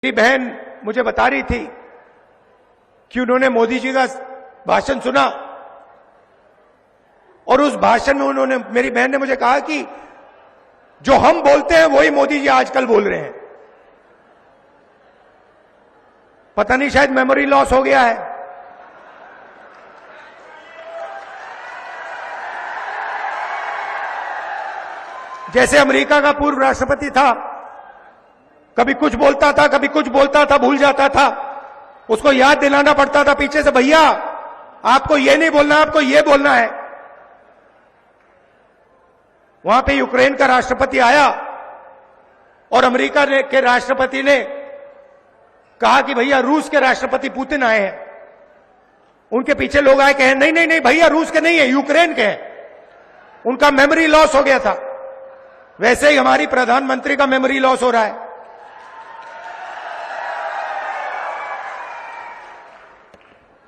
मेरी बहन मुझे बता रही थी कि उन्होंने मोदी जी का भाषण सुना और उस भाषण में उन्होंने, मेरी बहन ने मुझे कहा कि जो हम बोलते हैं वही मोदी जी आजकल बोल रहे हैं। पता नहीं, शायद मेमोरी लॉस हो गया है। जैसे अमेरिका का पूर्व राष्ट्रपति था, कभी कुछ बोलता था, कभी कुछ बोलता था, भूल जाता था, उसको याद दिलाना पड़ता था पीछे से, भैया आपको ये नहीं बोलना, आपको ये बोलना है। वहां पे यूक्रेन का राष्ट्रपति आया और अमेरिका के राष्ट्रपति ने कहा कि भैया रूस के राष्ट्रपति पुतिन आए हैं। उनके पीछे लोग आए, कहे नहीं नहीं नहीं भैया रूस के नहीं है, यूक्रेन के हैं। उनका मेमोरी लॉस हो गया था। वैसे ही हमारी प्रधानमंत्री का मेमोरी लॉस हो रहा है।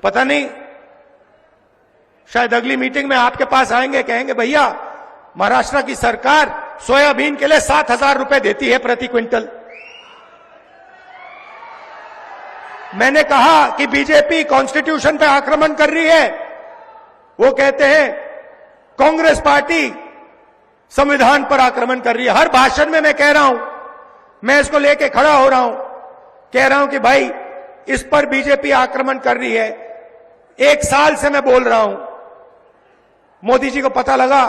पता नहीं, शायद अगली मीटिंग में आपके पास आएंगे, कहेंगे भैया महाराष्ट्र की सरकार सोयाबीन के लिए 7,000 रुपए देती है प्रति क्विंटल। मैंने कहा कि बीजेपी कॉन्स्टिट्यूशन पे आक्रमण कर रही है। वो कहते हैं कांग्रेस पार्टी संविधान पर आक्रमण कर रही है। हर भाषण में मैं कह रहा हूं, मैं इसको लेके खड़ा हो रहा हूं, कह रहा हूं कि भाई इस पर बीजेपी आक्रमण कर रही है। 1 साल से मैं बोल रहा हूं। मोदी जी को पता लगा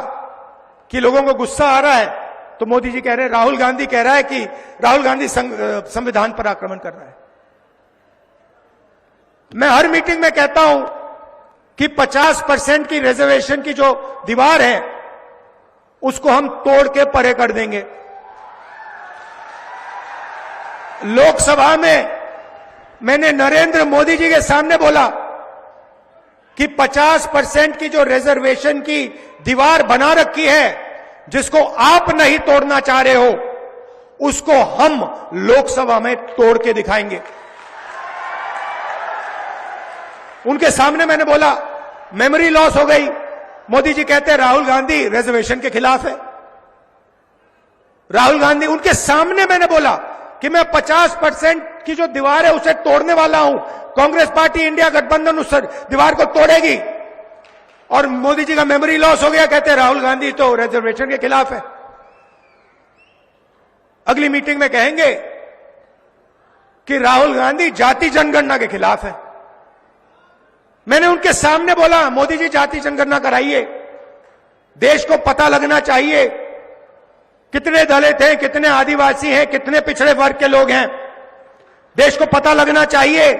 कि लोगों को गुस्सा आ रहा है, तो मोदी जी कह रहे हैं, राहुल गांधी कह रहा है कि राहुल गांधी संविधान पर आक्रमण कर रहा है। मैं हर मीटिंग में कहता हूं कि 50% की रिजर्वेशन की जो दीवार है उसको हम तोड़ के परे कर देंगे। लोकसभा में मैंने नरेंद्र मोदी जी के सामने बोला कि 50% की जो रिजर्वेशन की दीवार बना रखी है, जिसको आप नहीं तोड़ना चाह रहे हो, उसको हम लोकसभा में तोड़ के दिखाएंगे। उनके सामने मैंने बोला, मेमोरी लॉस हो गई। मोदी जी कहते हैं राहुल गांधी रिजर्वेशन के खिलाफ है। राहुल गांधी, उनके सामने मैंने बोला कि मैं 50% की जो दीवार है उसे तोड़ने वाला हूं। कांग्रेस पार्टी इंडिया गठबंधन उस दीवार को तोड़ेगी। और मोदी जी का मेमोरी लॉस हो गया, कहते हैं राहुल गांधी तो रिजर्वेशन के खिलाफ है। अगली मीटिंग में कहेंगे कि राहुल गांधी जाति जनगणना के खिलाफ है। मैंने उनके सामने बोला, मोदी जी जाति जनगणना कराइए, देश को पता लगना चाहिए कितने दलित हैं, कितने आदिवासी हैं, कितने पिछड़े वर्ग के लोग हैं, देश को पता लगना चाहिए।